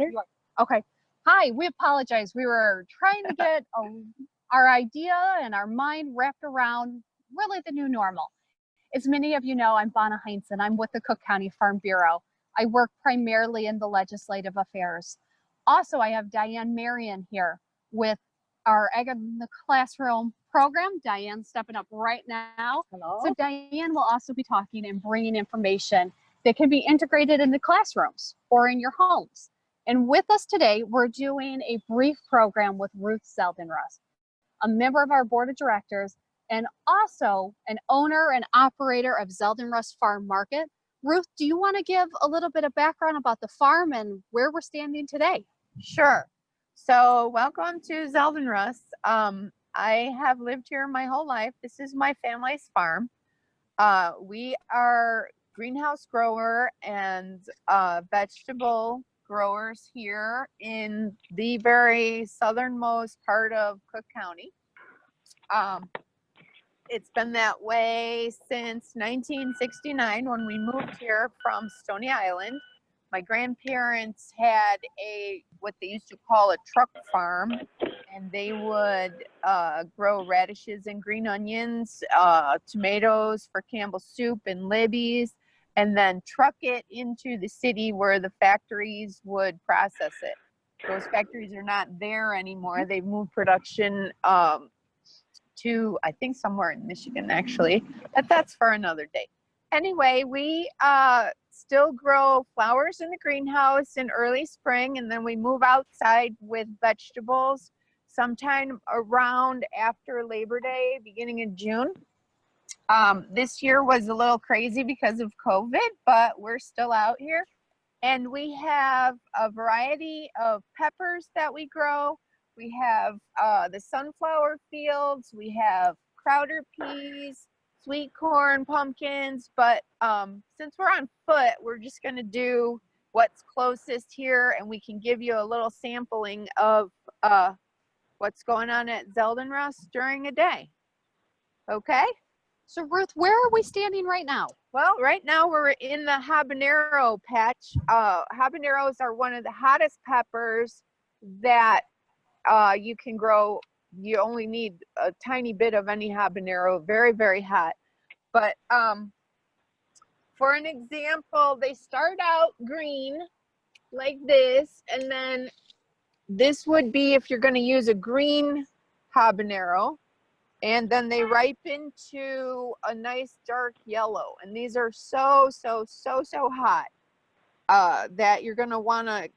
You are- Okay. Hi, we apologize. We were trying to get our idea and our mind wrapped around really the new normal. As many of you know, I'm Bonna Heinzen. I'm with the Cook County Farm Bureau. I work primarily in the legislative affairs. Also, I have Diane Marion here with our Egg in the Classroom program. Diane's stepping up right now. Hello. So Diane will also be talking and bringing information that can be integrated into classrooms or in your homes. And with us today, we're doing a brief program with Ruth Zeldenrut, a member of our board of directors and also an owner and operator of Zeldenrut Farm Market. Ruth, do you want to give a little bit of background about the farm and where we're standing today? Sure. So welcome to Zeldenrut. I have lived here my whole life. This is my family's farm. We are greenhouse grower and vegetable growers here in the very southernmost part of Cook County. It's been that way since 1969 when we moved here from Stony Island. My grandparents had what they used to call a truck farm, and they would grow radishes and green onions, tomatoes for Campbell's soup and Libby's, and then truck it into the city where the factories would process it. Those factories are not there anymore. They've moved production to, I think, somewhere in Michigan, actually, but that's for another day. Anyway, we still grow flowers in the greenhouse in early spring, and then we move outside with vegetables sometime around after Labor Day, beginning in June. This year was a little crazy because of COVID, but we're still out here. And we have a variety of peppers that we grow. We have the sunflower fields, we have Crowder peas, sweet corn, pumpkins, but since we're on foot, we're just going to do what's closest here, and we can give you a little sampling of what's going on at Zeldenrut during a day. Okay? So Ruth, where are we standing right now? Well, right now we're in the habanero patch. Habaneros are one of the hottest peppers that you can grow. You only need a tiny bit of any habanero, very, very hot. But for an example, they start out green like this, and then this would be if you're going to use a green habanero, and then they ripen to a nice dark yellow. And these are so hot that you're going to want to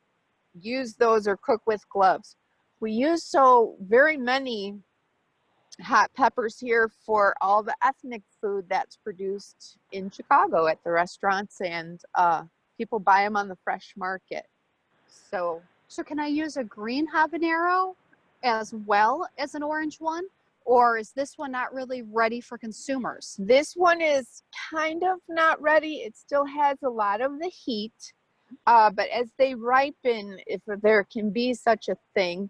use those or cook with gloves. We use so very many hot peppers here for all the ethnic food that's produced in Chicago at the restaurants, and people buy them on the fresh market. So can I use a green habanero as well as an orange one? Or is this one not really ready for consumers? This one is kind of not ready. It still has a lot of the heat, but as they ripen, if there can be such a thing,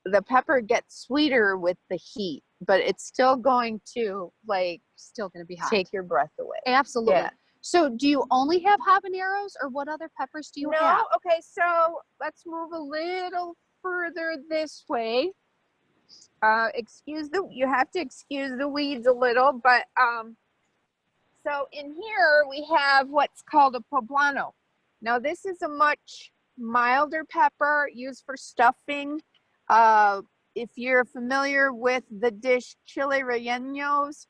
the pepper gets sweeter with the heat, but it's still going to be hot. Take your breath away. Absolutely. Yeah. So do you only have habaneros, or what other peppers do you have? No, okay, so let's move a little further this way. You have to excuse the weeds a little, but so in here we have what's called a poblano. Now this is a much milder pepper used for stuffing. If you're familiar with the dish chile rellenos,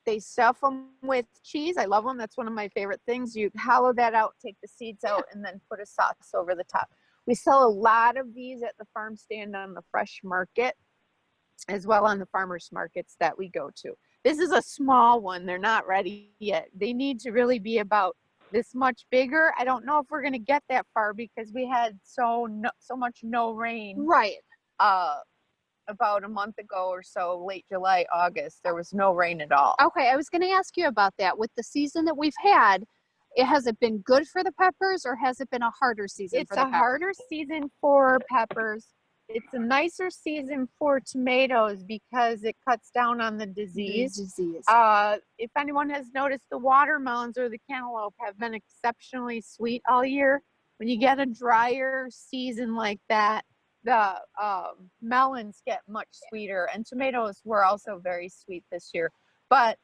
they stuff them with cheese. I love them. That's one of my favorite things. You hollow that out, take the seeds out, and then put a sauce over the top. We sell a lot of these at the farm stand on the fresh market, as well on the farmers markets that we go to. This is a small one. They're not ready yet. They need to really be about this much bigger. I don't know if we're going to get that far because we had so much no rain. Right. About a month ago or so, late July, August, there was no rain at all. Okay, I was going to ask you about that. With the season that we've had, has it been good for the peppers, or has it been a harder season for the peppers? It's a harder season for peppers. It's a nicer season for tomatoes because it cuts down on the disease. If anyone has noticed, the watermelons or the cantaloupe have been exceptionally sweet all year. when you get a drier season like that, the melons get much sweeter, and tomatoes were also very sweet this year, but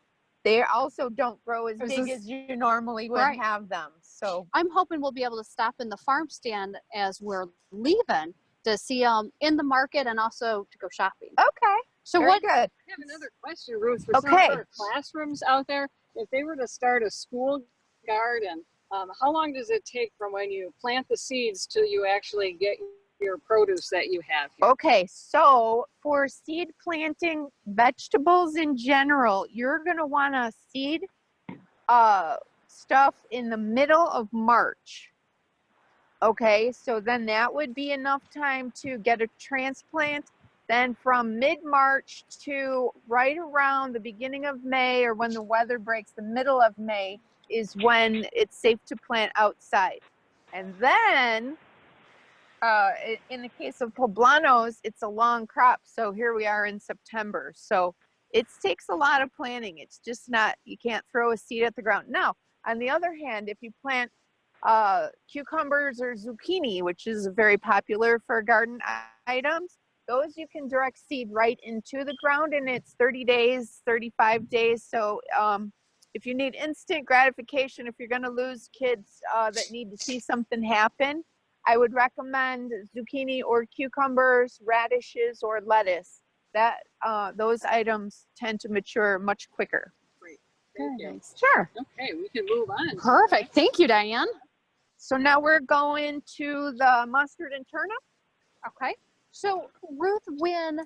they also don't grow as big as you normally would have them. So I'm hoping we'll be able to stop in the farm stand as we're leaving to see them in the market and also to go shopping. okay, So very what? good. I have another question, Ruth, for some of our classrooms out there. If they were to start a school garden, how long does it take from when you plant the seeds till you actually get your produce that you have here? Okay, so for seed planting vegetables in general, you're going to want to seed stuff in the middle of March. Okay, so then that would be enough time to get a transplant. Then from mid-March to right around the beginning of May, or when the weather breaks, the middle of May is when it's safe to plant outside. And then in the case of poblanos, it's a long crop. So here we are in September. So it takes a lot of planting. It's just not, you can't throw a seed at the ground. Now, on the other hand, if you plant cucumbers or zucchini, which is very popular for garden items, those you can direct seed right into the ground, and it's 30 days, 35 days. So if you need instant gratification, if you're going to lose kids that need to see something happen, I would recommend zucchini or cucumbers, radishes, or lettuce. That those items tend to mature much quicker. Great. Thank you. Sure. Okay, we can move on. Perfect. Thank you, Diane. So now we're going to the mustard and turnip. Okay. So Ruth, when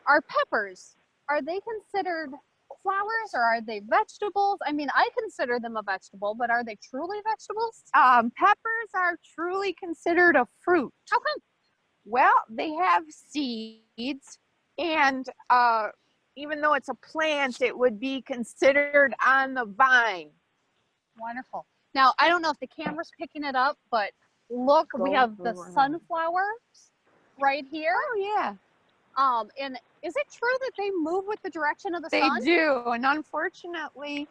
our peppers, are they considered flowers or are they vegetables? I mean, I consider them a vegetable, but are they truly vegetables? Peppers are truly considered a fruit. How come? Well, they have seeds, and even though it's a plant, it would be considered on the vine. Wonderful. Now, I don't know if the camera's picking it up, but look, we have the sunflowers right here. Oh, yeah. And is it true that they move with the direction of the They sun? do, and unfortunately,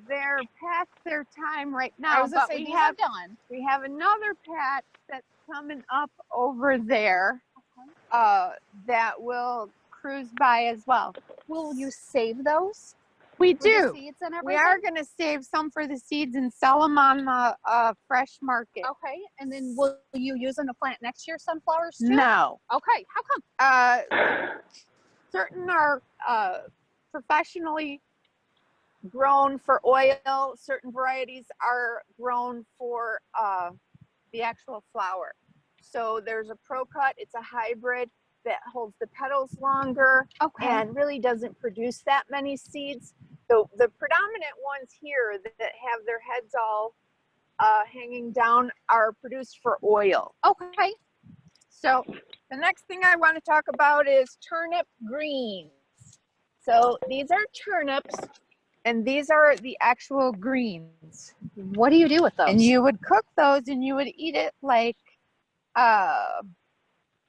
they're past their time right now. I was gonna but say, these are done. we have another patch that's coming up over there that will cruise by as well. Will you save those? We For the do. seeds and We everything? are going to save some for the seeds and sell them on the fresh market. Okay, and then will you use them to plant next year's sunflowers too? No. Okay, how come? Certain are professionally grown for oil. Certain varieties are grown for the actual flower. So there's a Pro Cut. It's a hybrid that holds the petals longer and really doesn't produce that many seeds. The predominant ones here that have their heads all hanging down are produced for oil. Okay. So the next thing I want to talk about is turnip greens. So these are turnips, and these are the actual greens. What do you do with those? And you would cook those, and you would eat it like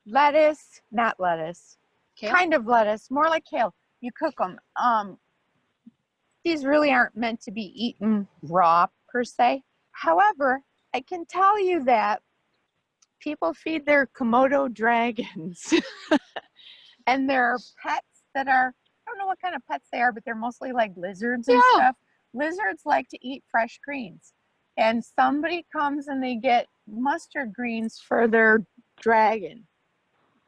lettuce, not lettuce, Kale? kind of lettuce, more like kale. You cook them. These really aren't meant to be eaten raw per se. However, I can tell you that people feed their Komodo dragons and there are pets that are, I don't know what kind of pets they are, but they're mostly like lizards and stuff. Lizards like to eat fresh greens. And somebody comes and they get mustard greens for their dragon.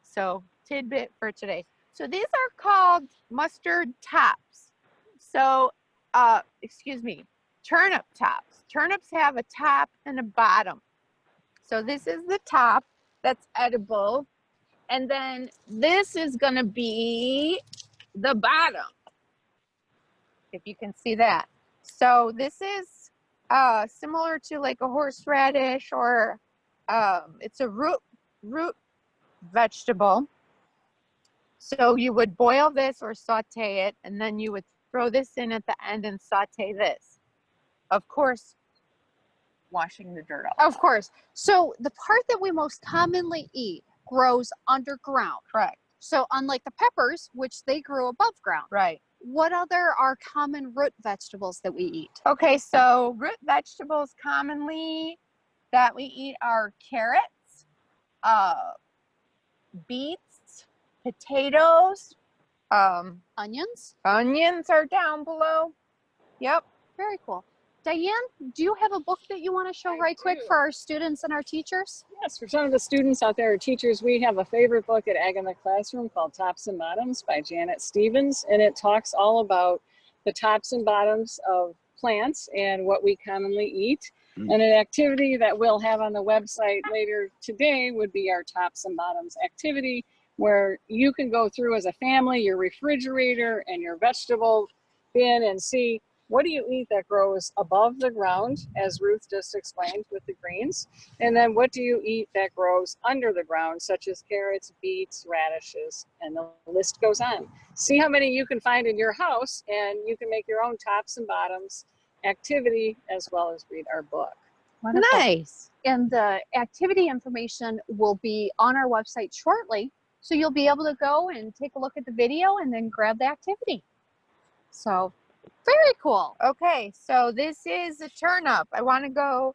So tidbit for today. So these are called mustard tops. So, turnip tops. Turnips have a top and a bottom. So this is the top that's edible. And then this is going to be the bottom, if you can see that. So this is similar to like a horseradish, or it's a root vegetable. So you would boil this or saute it, and then you would throw this in at the end and saute this. Of course, washing the dirt off. Of course. So the part that we most commonly eat grows underground. Correct. So unlike the peppers, which they grew above ground. Right. What other are common root vegetables that we eat? Okay, so root vegetables commonly that we eat are carrots, beets, potatoes, Onions? onions are down below. Yep. Very cool. Diane, do you have a book that you want to show I right quick do. for our students and our teachers? Yes, for some of the students out there, or teachers, we have a favorite book at Ag in the Classroom called Tops and Bottoms by Janet Stevens, and it talks all about the tops and bottoms of plants and what we commonly eat. And an activity that we'll have on the website later today would be our tops and bottoms activity, where you can go through as a family your refrigerator and your vegetable bin and see what do you eat that grows above the ground, as Ruth just explained with the greens, and then what do you eat that grows under the ground, such as carrots, beets, radishes, and the list goes on. See how many you can find in your house, and you can make your own tops and bottoms activity as well as read our book. Wonderful. Nice. And the activity information will be on our website shortly. So you'll be able to go and take a look at the video and then grab the activity. So very cool. Okay, so this is a turnip. I want to go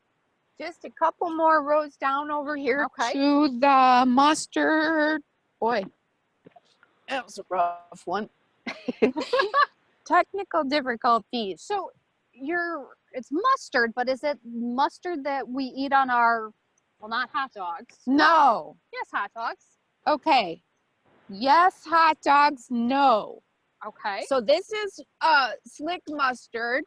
just a couple more rows down over here Okay. to the mustard. Boy, that was a rough one. Technical difficulties. So it's mustard, but is it mustard that we eat on our, well, not hot dogs? No. Yes, hot dogs. Okay. Yes, hot dogs. No. Okay. So this is slick mustard,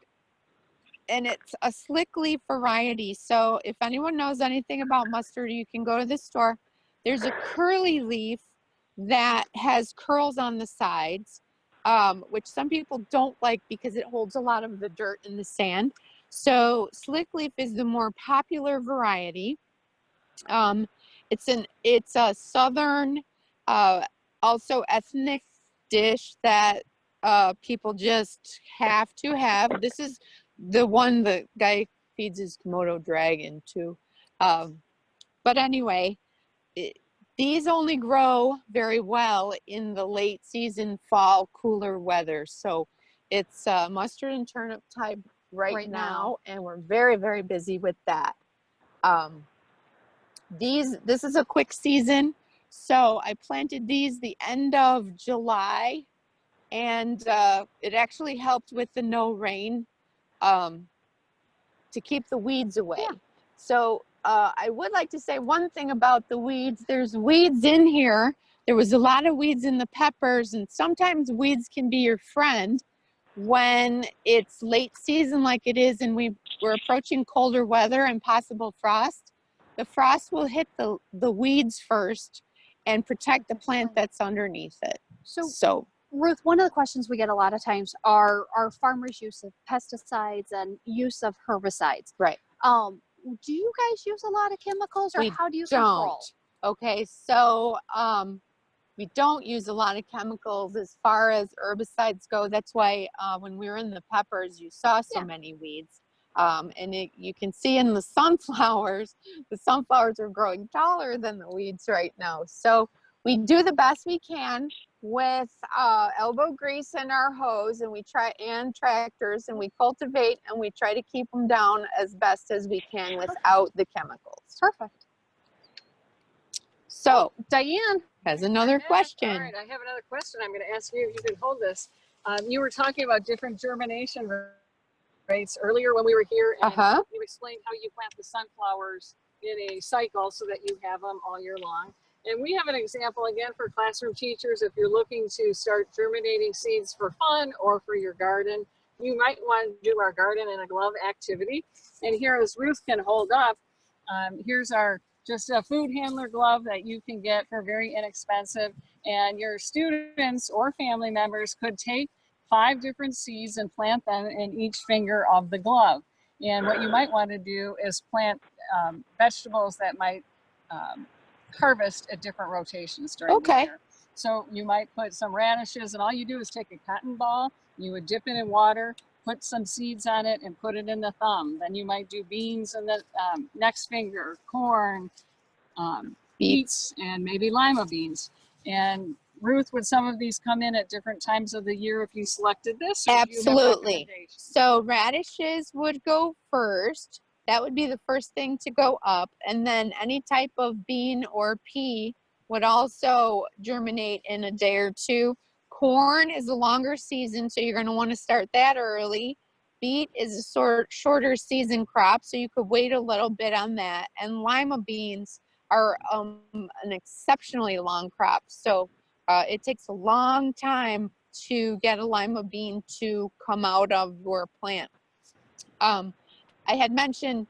and it's a slick leaf variety. So if anyone knows anything about mustard, you can go to the store. There's a curly leaf that has curls on the sides, which some people don't like because it holds a lot of the dirt and the sand. So slick leaf is the more popular variety. It's a southern, also ethnic dish that people just have to have. This is the one the guy feeds his Komodo dragon to. But anyway, these only grow very well in the late season, fall, cooler weather. So it's mustard and turnip type right now, and we're very, very busy with that. This is a quick season, so I planted these the end of July, and it actually helped with the no rain to keep the weeds away. Yeah. So I would like to say one thing about the weeds. There's weeds in here. There was a lot of weeds in the peppers, and sometimes weeds can be your friend when it's late season like it is, and we're approaching colder weather and possible frost. The frost will hit the weeds first and protect the plant that's underneath it. So Ruth, one of the questions we get a lot of times are farmers' use of pesticides and use of herbicides. right. Do you guys use a lot of chemicals, or We how do you don't. control? Okay, so we don't use a lot of chemicals as far as herbicides go. That's why when we were in the peppers, you saw so many weeds. And you can see in the sunflowers are growing taller than the weeds right now. So we do the best we can with elbow grease in our hose, and and tractors, and we cultivate, and we try to keep them down as best as we can without the chemicals. Perfect. So Diane has another question. All right, I have another question. I'm going to ask you if you can hold this. You were talking about different germination rates earlier when we were here, and you explained how you plant the sunflowers in a cycle so that you have them all year long. And we have an example again for classroom teachers. If you're looking to start germinating seeds for fun or for your garden, you might want to do our garden in a glove activity. And here, as Ruth can hold up, here's our just a food handler glove that you can get for very inexpensive. And your students or family members could take 5 different seeds and plant them in each finger of the glove. And what you might want to do is plant vegetables that might harvest at different rotations during the year. So you might put some radishes, and all you do is take a cotton ball, you would dip it in water, put some seeds on it, and put it in the thumb. Then you might do beans in the next finger, corn, beets, and maybe lima beans. And Ruth, would some of these come in at different times of the year if you selected this? Absolutely. So radishes would go first. That would be the first thing to go up. And then any type of bean or pea would also germinate in a day or two. Corn is a longer season, so you're going to want to start that early. Beet is a shorter season crop, so you could wait a little bit on that. And lima beans are an exceptionally long crop, so it takes a long time to get a lima bean to come out of your plant. I had mentioned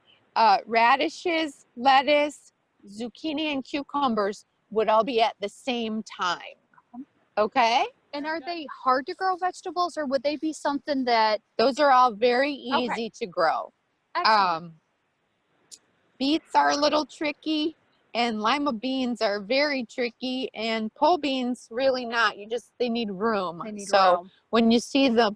radishes, lettuce, zucchini, and cucumbers would all be at the same time. Okay? And are they hard to grow vegetables, or would they be something that... Those are all very easy to grow. Excellent. Beets are a little tricky, and lima beans are very tricky, and pole beans really not. They need room. They need so room. when you see the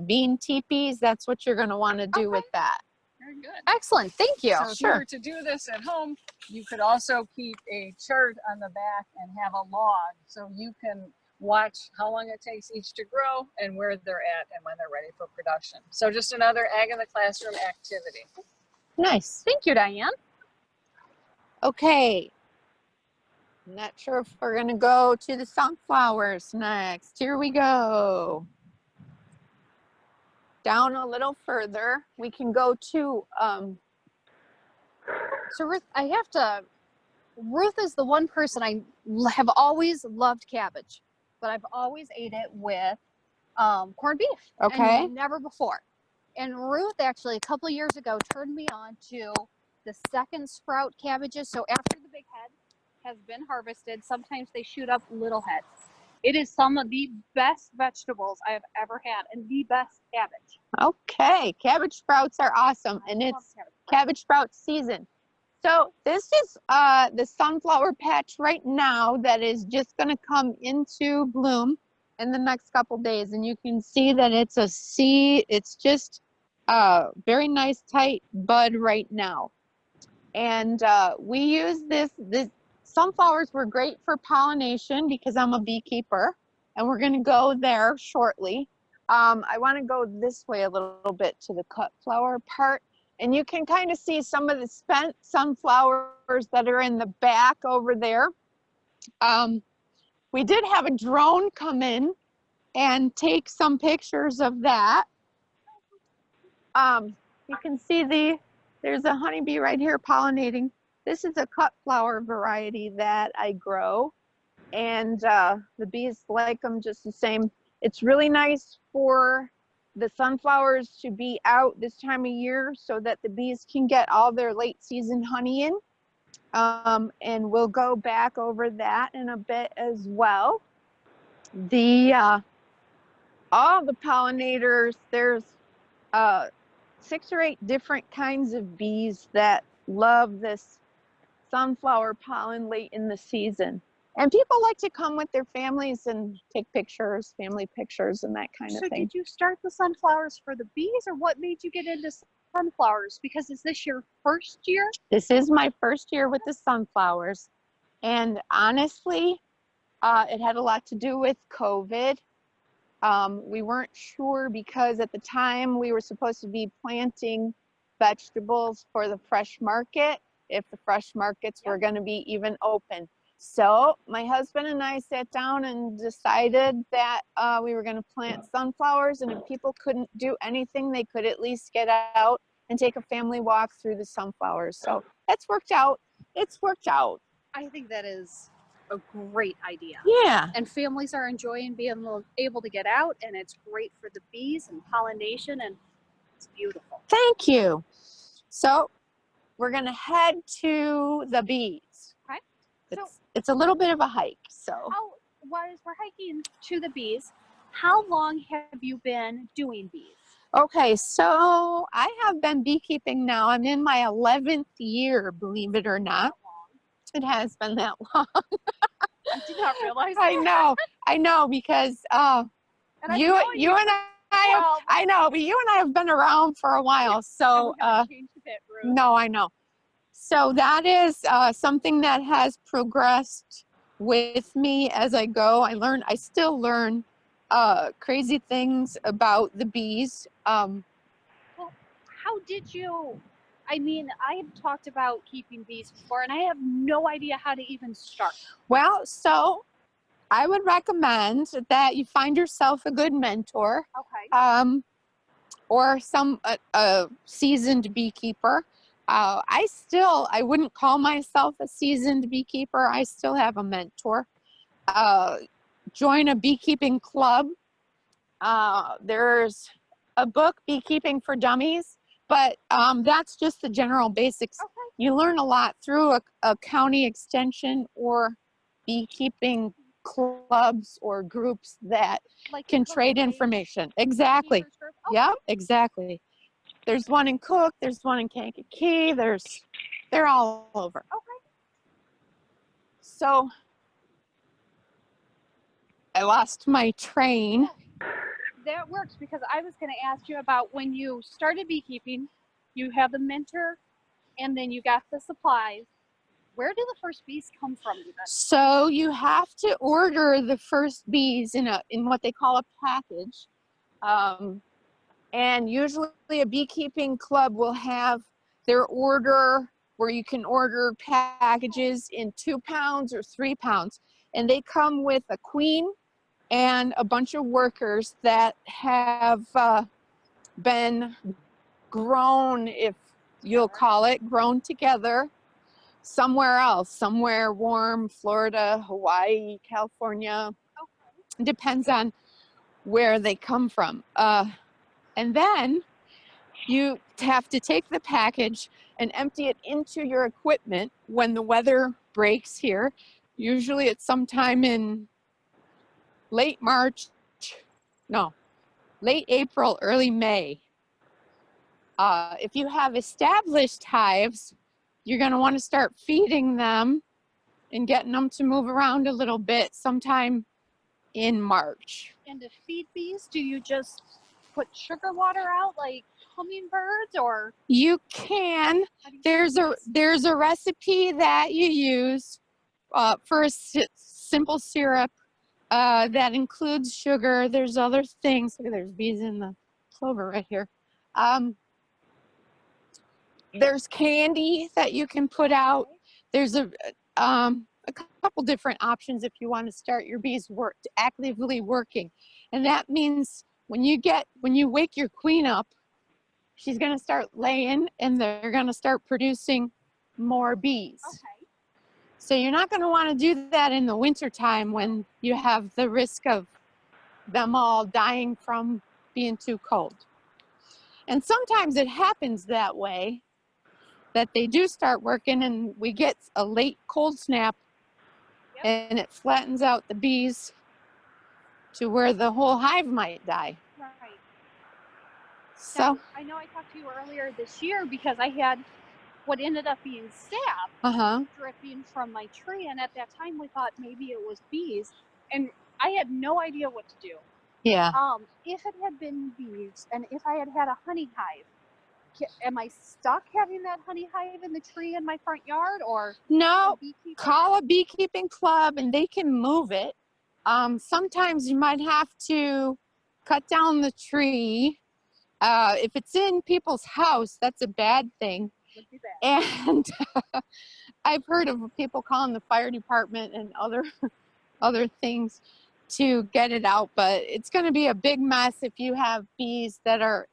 bean teepees, that's what you're going to want to do with that. Very good. Excellent. Thank you. So if you were to do this at home, you could also keep a chart on the back and have a log, so you can watch how long it takes each to grow and where they're at and when they're ready for production. So just another Ag in the Classroom activity. Nice. Thank you, Diane. Okay. I'm not sure if we're going to go to the sunflowers next. Here we go. Down a little further, we can go to So Ruth is the one person I have always loved cabbage, but I've always ate it with corned beef. Okay. And never before. And Ruth actually a couple years ago turned me on to the second sprout cabbages. So after the big head has been harvested, sometimes they shoot up little heads. It is some of the best vegetables I have ever had, and the best cabbage. Okay, cabbage sprouts are awesome, and it's cabbage sprout season. So this is the sunflower patch right now that is just going to come into bloom in the next couple days, and you can see that it's a seed. It's just very nice tight bud right now, and we use this. Sunflowers were great for pollination because I'm a beekeeper, and we're going to go there shortly. I want to go this way a little bit to the cut flower part, and you can kind of see some of the spent sunflowers that are in the back over there. We did have a drone come in and take some pictures of that. You can see there's a honeybee right here pollinating. This is a cut flower variety that I grow, and the bees like them just the same. It's really nice for the sunflowers to be out this time of year so that the bees can get all their late season honey in. And we'll go back over that in a bit as well. All the pollinators, there's 6 or 8 different kinds of bees that love this sunflower pollen late in the season. And people like to come with their families and take pictures, family pictures and that kind of thing. So did you start the sunflowers for the bees, or what made you get into sunflowers? Because is this your first year? This is my first year with the sunflowers. And honestly, it had a lot to do with COVID. We weren't sure because at the time we were supposed to be planting vegetables for the fresh market, if the fresh markets were going to be even open. So my husband and I sat down and decided that we were going to plant sunflowers, and if people couldn't do anything, they could at least get out and take a family walk through the sunflowers. So that's worked out. It's worked out. I think that is a great idea. Yeah. And families are enjoying being able to get out, and it's great for the bees and pollination, and it's beautiful. Thank you. So we're going to head to the bees. Okay. It's a little bit of a hike. So as we're hiking to the bees, how long have you been doing bees? Okay, so I have been beekeeping now. I'm in my 11th year, believe it or not. It has been that long. I did not realize that. I know, because you and I know, but you and I have been around for a while. So no, I know. So that is something that has progressed with me as I go. I still learn crazy things about the bees. Well, how did you I mean, I've talked about keeping bees before, and I have no idea how to even start. Well, so I would recommend that you find yourself a good mentor, Okay. or a seasoned beekeeper. I wouldn't call myself a seasoned beekeeper. I still have a mentor. Join a beekeeping club. There's a book, Beekeeping for Dummies, but that's just the general basics. Okay. You learn a lot through a county extension or beekeeping clubs or groups that Like can trade information. Exactly. Okay. Yep, exactly. There's one in Cook, there's one in Kankakee, they're all over. Okay. So I lost my train. That works because I was going to ask you about when you started beekeeping, you have the mentor and then you got the supplies. Where do the first bees come from even? So you have to order the first bees in what they call a package. And usually a beekeeping club will have their order where you can order packages in 2 pounds or 3 pounds. And they come with a queen and a bunch of workers that have been grown, if you'll call it, grown together somewhere else, somewhere warm, Florida, Hawaii, California. It depends on where they come from. And then you have to take the package and empty it into your equipment when the weather breaks here. Usually it's sometime in late April, early May. If you have established hives, you're going to want to start feeding them and getting them to move around a little bit sometime in March. And to feed bees, do you just put sugar water out like hummingbirds, or You can. how do you There's a recipe that you use for a simple syrup that includes sugar. There's other things. Look, there's bees in the clover right here. There's candy that you can put out. There's a couple different options if you want to start your bees actively working, and that means when you wake your queen up, she's going to start laying, and they're going to start producing more bees. Okay. So you're not going to want to do that in the winter time when you have the risk of them all dying from being too cold. And sometimes it happens that way, that they do start working and we get a late cold snap. Yep. And it flattens out the bees to where the whole hive might die. Right. So Now, I know I talked to you earlier this year because I had what ended up being sap dripping from my tree, and at that time we thought maybe it was bees, and I had no idea what to do. Yeah. If it had been bees and if I had had a honey hive, am I stuck having that honey hive in the tree in my front yard, or no? Call a beekeeping club and they can move it. Sometimes you might have to cut down the tree. If it's in people's house, that's a bad thing. Would be bad. And I've heard of people calling the fire department and other things to get it out, but it's going to be a big mess if you have bees that are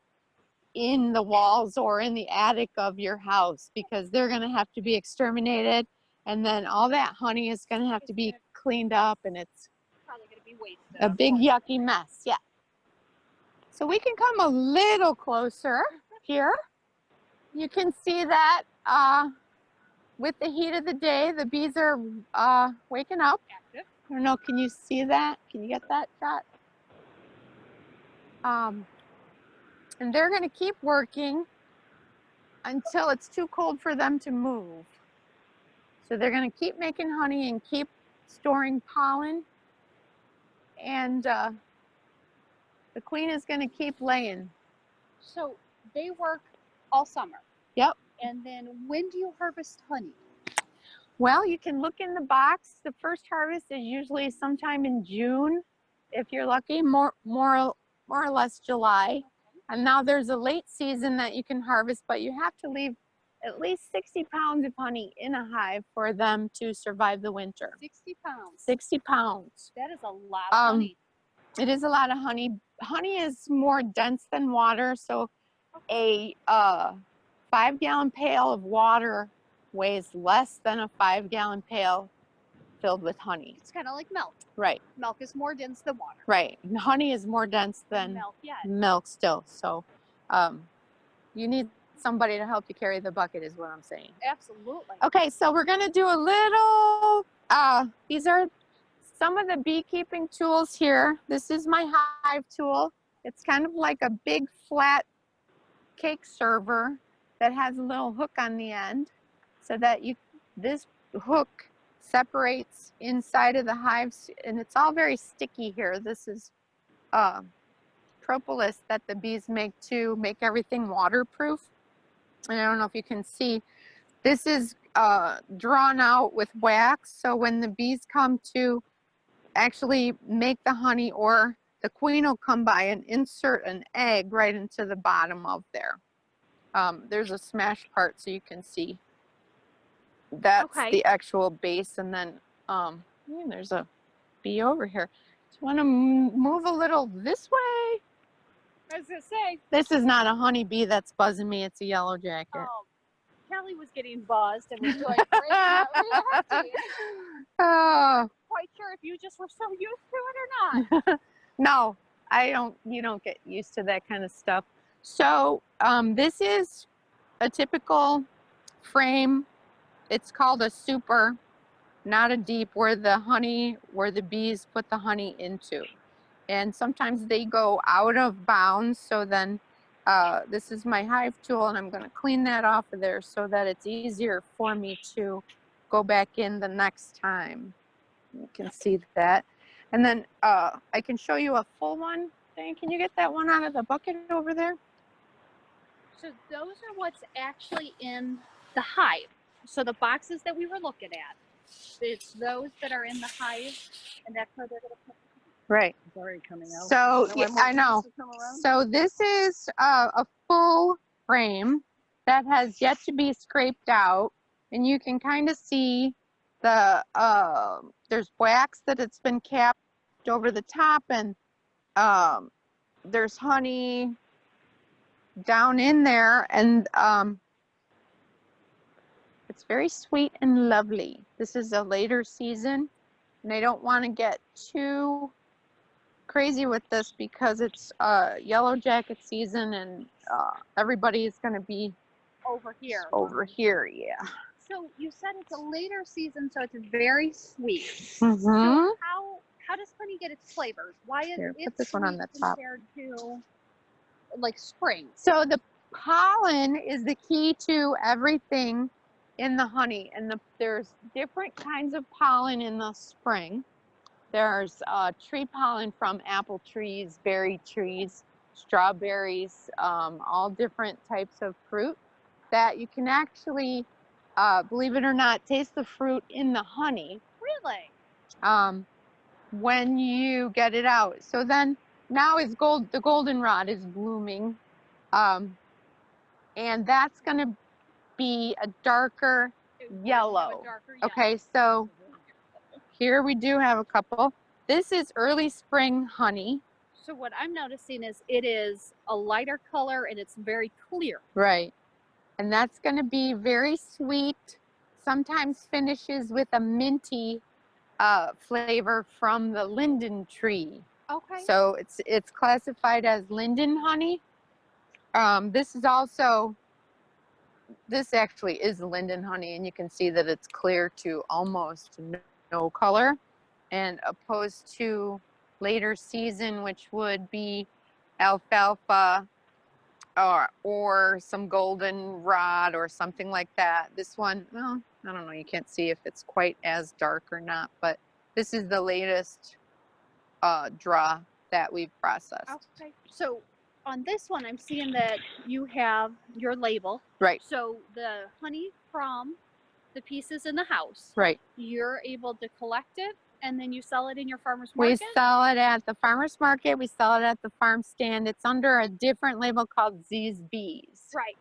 in the walls or in the attic of your house, because they're going to have to be exterminated, and then all that honey is going to have to be cleaned up, and it's probably going to be wasted. a big yucky mess. Yeah. So we can come a little closer here. You can see that with the heat of the day, the bees are waking up. Active. I don't know, can you see that? Can you get that shot? And they're going to keep working until it's too cold for them to move. So they're going to keep making honey and keep storing pollen. And the queen is going to keep laying. So they work all summer. Yep. And then when do you harvest honey? Well, you can look in the box. The first harvest is usually sometime in June, if you're lucky, more or less July. And now there's a late season that you can harvest, but you have to leave at least 60 pounds of honey in a hive for them to survive the winter. 60 pounds. 60 pounds. That is a lot of honey. It is a lot of honey. Honey is more dense than water, so a 5-gallon pail of water weighs less than a 5-gallon pail filled with honey. It's kind of like milk. Right. Milk is more dense than water. Right. And honey is more dense than milk still. So you need somebody to help you carry the bucket is what I'm saying. Absolutely. Okay, so we're going to do a little, these are some of the beekeeping tools here. This is my hive tool. It's kind of like a big flat cake server that has a little hook on the end so that this hook separates inside of the hives, and it's all very sticky here. This is propolis that the bees make to make everything waterproof. And I don't know if you can see, this is drawn out with wax, so when the bees come to actually make the honey, or the queen will come by and insert an egg right into the bottom of there. There's a smashed part so you can see. That's the actual base, and then there's a bee over here. Do you want to move a little this way? I was going to say. This is not a honey bee that's buzzing me. It's a yellow jacket. Oh, Kelly was getting buzzed and was doing great. Quite sure if you just were so used to it or not. No, I don't. You don't get used to that kind of stuff. So this is a typical frame. It's called a super, not a deep, where the bees put the honey into. And sometimes they go out of bounds. So then this is my hive tool, and I'm going to clean that off of there so that it's easier for me to go back in the next time. You can see that. And then I can show you a full one. Dang, can you get that one out of the bucket over there? So those are what's actually in the hive. So the boxes that we were looking at, it's those that are in the hive, and that's how they're going to put. Right. It's already coming out. So yeah, I know. So this is a full frame that has yet to be scraped out, and you can kind of see the there's wax that it's been capped over the top, and there's honey down in there, and it's very sweet and lovely. This is a later season, and I don't want to get too crazy with this because it's yellow jacket season, and everybody is going to be over here. Over here, yeah. So you said it's a later season, so it's very sweet. Mm-hmm. So how does honey get its flavors? Why is Here, it put this one on the top compared to like spring? So the pollen is the key to everything in the honey, and there's different kinds of pollen in the spring. There's tree pollen from apple trees, berry trees, strawberries, all different types of fruit that you can actually, believe it or not, taste the fruit in the honey. Really? When you get it out. So then now is the goldenrod is blooming, and that's going to be a darker yellow. Okay, so here we do have a couple. This is early spring honey. So what I'm noticing is it is a lighter color and it's very clear. Right. And that's going to be very sweet. Sometimes finishes with a minty flavor from the linden tree. Okay. So it's classified as linden honey. This actually is linden honey, and you can see that it's clear to almost no color, and opposed to later season, which would be alfalfa or some goldenrod or something like that. This one, well, I don't know, you can't see if it's quite as dark or not, but this is the latest draw that we've processed. Okay. So on this one, I'm seeing that you have your label. Right. So the honey from the pieces in the house. Right. You're able to collect it, and then you sell it in your farmer's market? We sell it at the farmer's market. We sell it at the farm stand. It's under a different label called Z's Bees. Right.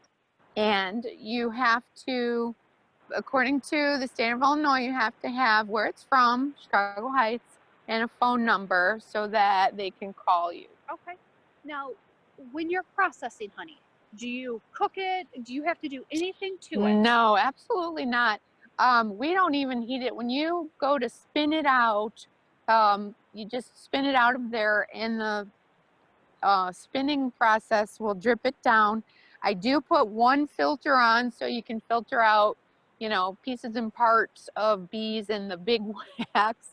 And you have to, according to the state of Illinois, you have to have where it's from, Chicago Heights, and a phone number so that they can call you. Okay. Now, when you're processing honey, do you cook it? Do you have to do anything to it? No, absolutely not. We don't even heat it. When you go to spin it out, you just spin it out of there, and the spinning process will drip it down. I do put one filter on so you can filter out, you know, pieces and parts of bees and the big wax.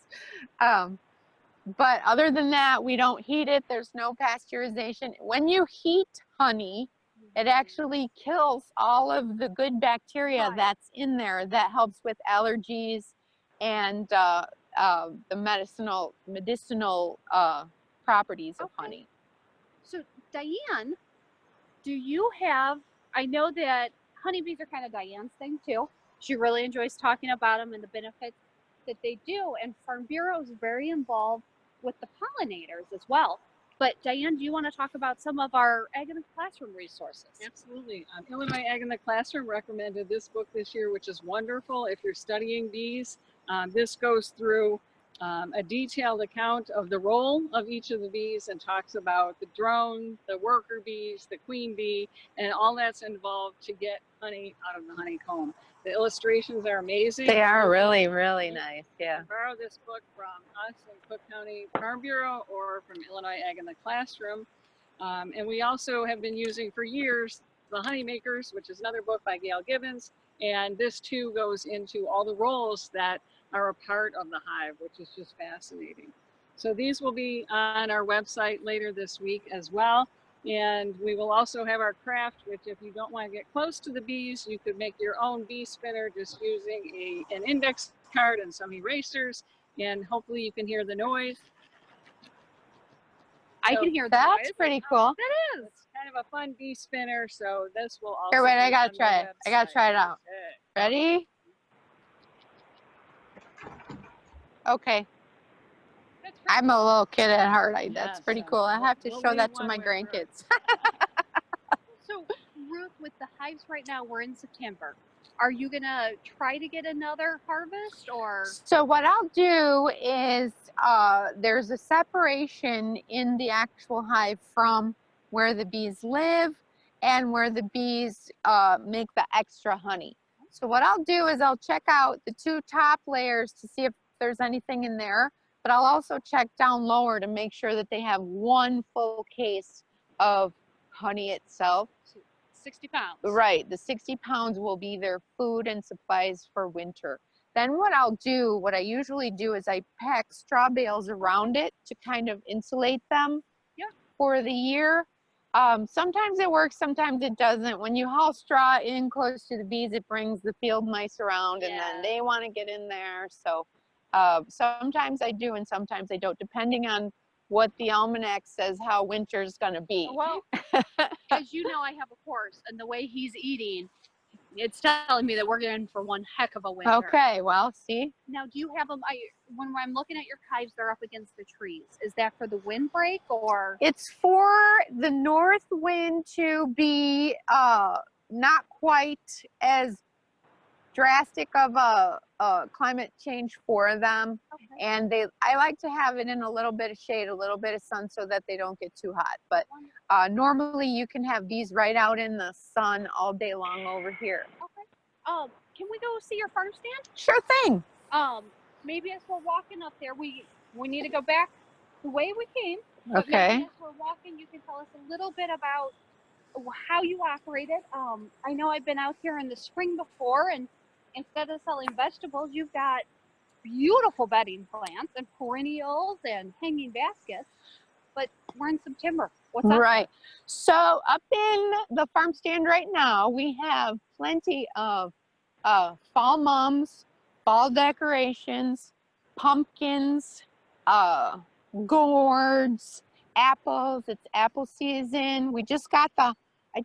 But other than that, we don't heat it. There's no pasteurization. When you heat honey, it actually kills all of the good bacteria that's in there that helps with allergies and the medicinal properties of honey. So, Diane, do you have, I know that honeybees are kind of Diane's thing too. She really enjoys talking about them and the benefits that they do. And Farm Bureau is very involved with the pollinators as well. But Diane, do you want to talk about some of our Ag in the Classroom resources? Absolutely. Illinois Ag in the Classroom recommended this book this year, which is wonderful if you're studying bees. This goes through a detailed account of the role of each of the bees and talks about the drone, the worker bees, the queen bee, and all that's involved to get honey out of the honeycomb. The illustrations are amazing. They are really, really nice. Yeah. You can borrow this book from us in Cook County Farm Bureau or from Illinois Ag in the Classroom. And we also have been using for years The Honey Makers, which is another book by Gail Gibbons. And this too goes into all the roles that are a part of the hive, which is just fascinating. So these will be on our website later this week as well. And we will also have our craft, which if you don't want to get close to the bees, you could make your own bee spinner just using an index card and some erasers. And hopefully you can hear the noise. I can hear that. That's pretty cool. That is. It's kind of a fun bee spinner, so this will also Here, wait, be I gotta on try the it. I gotta website. try it out. Okay. Ready? Okay. I'm a little kid at heart. That's Yes, pretty yes. cool. I have to We'll show leave that to one my with Ruth. grandkids. So, Ruth, with the hives right now, we're in September. Are you going to try to get another harvest or? So what I'll do is there's a separation in the actual hive from where the bees live and where the bees make the extra honey. So what I'll do is I'll check out the two top layers to see if there's anything in there, but I'll also check down lower to make sure that they have one full case of honey itself. 60 pounds. Right, the 60 pounds will be their food and supplies for winter. Then what I'll do, what I usually do is I pack straw bales around it to kind of insulate them for the year. Sometimes it works, sometimes it doesn't. When you haul straw in close to the bees, it brings the field mice around and then they want to get in there. So sometimes I do and sometimes I don't, depending on what the almanac says how winter's gonna be. Well, as you know, I have a horse, and the way he's eating, it's telling me that we're in for one heck of a winter. Okay, well, see. Now, do you have them? When I'm looking at your hives, they're up against the trees. Is that for the windbreak or? It's for the north wind to be not quite as drastic of a climate change for them. Okay. And I like to have it in a little bit of shade, a little bit of sun so that they don't get too hot. But normally you can have bees right out in the sun all day long over here. Okay. Can we go see your farm stand? Sure thing. Maybe as we're walking up there, we need to go back the way we came. Okay. Maybe as we're walking, you can tell us a little bit about how you operate it. I know I've been out here in the spring before, and instead of selling vegetables, you've got beautiful bedding plants and perennials and hanging baskets. But we're in September. What's up? Right. So up in the farm stand right now, we have plenty of fall mums, fall decorations, pumpkins, gourds, apples. It's apple season. We just got I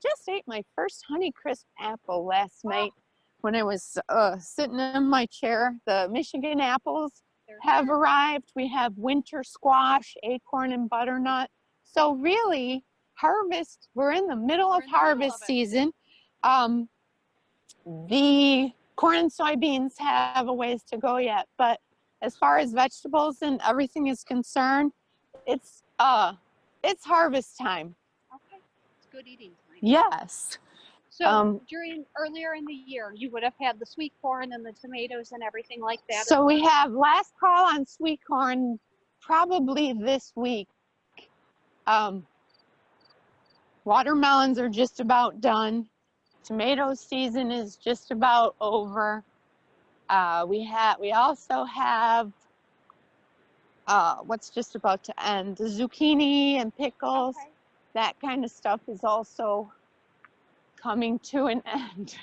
just ate my first Honeycrisp apple last night when I was sitting in my chair. The Michigan apples have arrived. We have winter squash, acorn, and butternut. So really, we're in the middle of harvest season. The corn and soybeans have a ways to go yet, but as far as vegetables and everything is concerned, it's harvest time. Okay, it's good eating time. Yes. So during earlier in the year, you would have had the sweet corn and the tomatoes and everything like that. So we have last call on sweet corn probably this week. Watermelons are just about done. Tomato season is just about over. We also have what's just about to end, the zucchini and pickles. Okay. That kind of stuff is also coming to an end.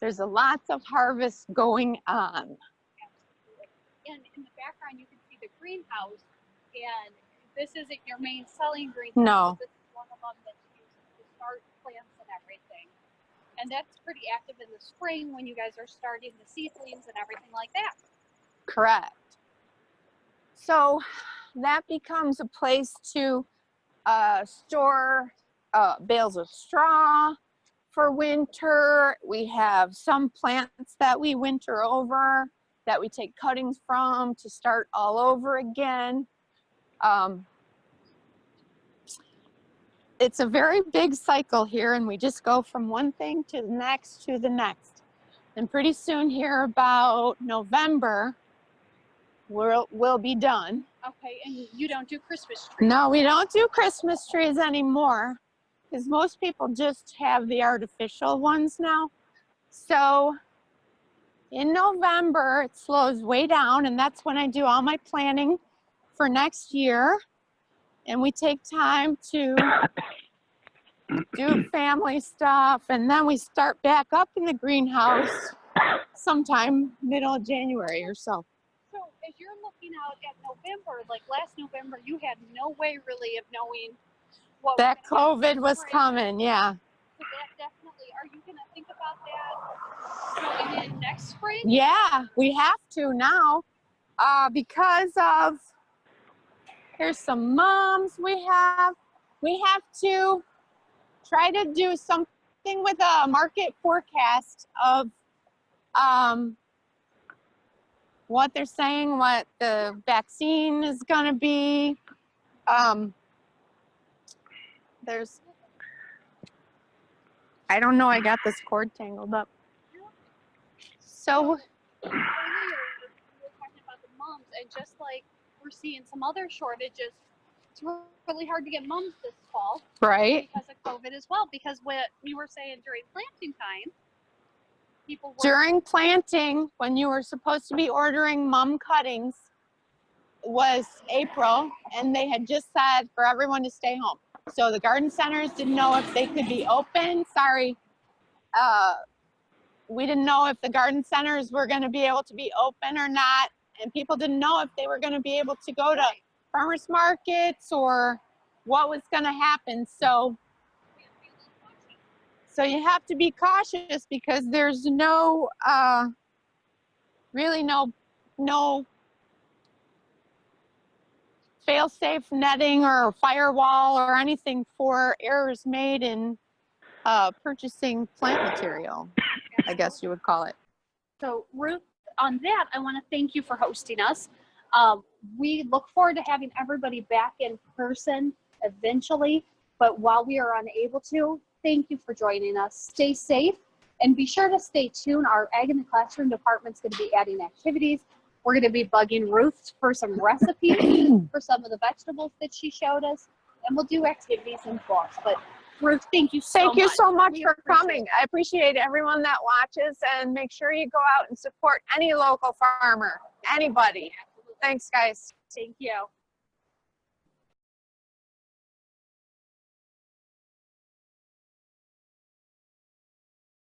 There's a lots of harvest going on. Absolutely. And in the background, you can see the greenhouse. And this isn't your main selling greenhouse. No. This is one of them that's used to start plants and everything. And that's pretty active in the spring when you guys are starting the seedlings and everything like that. Correct. So that becomes a place to store bales of straw for winter. We have some plants that we winter over that we take cuttings from to start all over again. It's a very big cycle here, and we just go from one thing to the next to the next. And pretty soon here about November, we'll be done. Okay, and you don't do Christmas trees? No, we don't do Christmas trees anymore because most people just have the artificial ones now. So in November, it slows way down, and that's when I do all my planning for next year. And we take time to do family stuff, and then we start back up in the greenhouse sometime middle of January or so. So as you're looking out at November, like last November, you had no way really of knowing what That was gonna happen COVID was spring. coming, yeah. So that definitely, are you going to think about that going in next spring? Yeah, we have to now because of, here's some mums we have to try to do something with a market forecast of what they're saying, what the vaccine is going to be. I don't know, I got this cord tangled up. So earlier we were talking about the mums, and just like we're seeing some other shortages, it's really hard to get mums this fall. right. Because of COVID as well, because what we were saying during planting time, people were During planting, when you were supposed to be ordering mum cuttings, was April, and they had just said for everyone to stay home. So the garden centers didn't know if they could be open. Sorry. We didn't know if the garden centers were going to be able to be open or not. And people didn't know if they were going to be able to go to farmers markets or what was going to happen. So you have to be cautious because there's no, really no fail-safe netting or firewall or anything for errors made in purchasing plant material, I guess you would call it. So Ruth, on that, I want to thank you for hosting us. We look forward to having everybody back in person eventually, but while we are unable to, thank you for joining us. Stay safe and be sure to stay tuned. Our Ag in the Classroom department's going to be adding activities. We're going to be bugging Ruth for some recipes for some of the vegetables that she showed us, and we'll do activities in class. But Ruth, thank you so much. Thank you so much We for appreciate coming. I appreciate everyone that watches, and make sure you go out and support any local farmer, anybody. Absolutely. Thanks, guys. Thank you.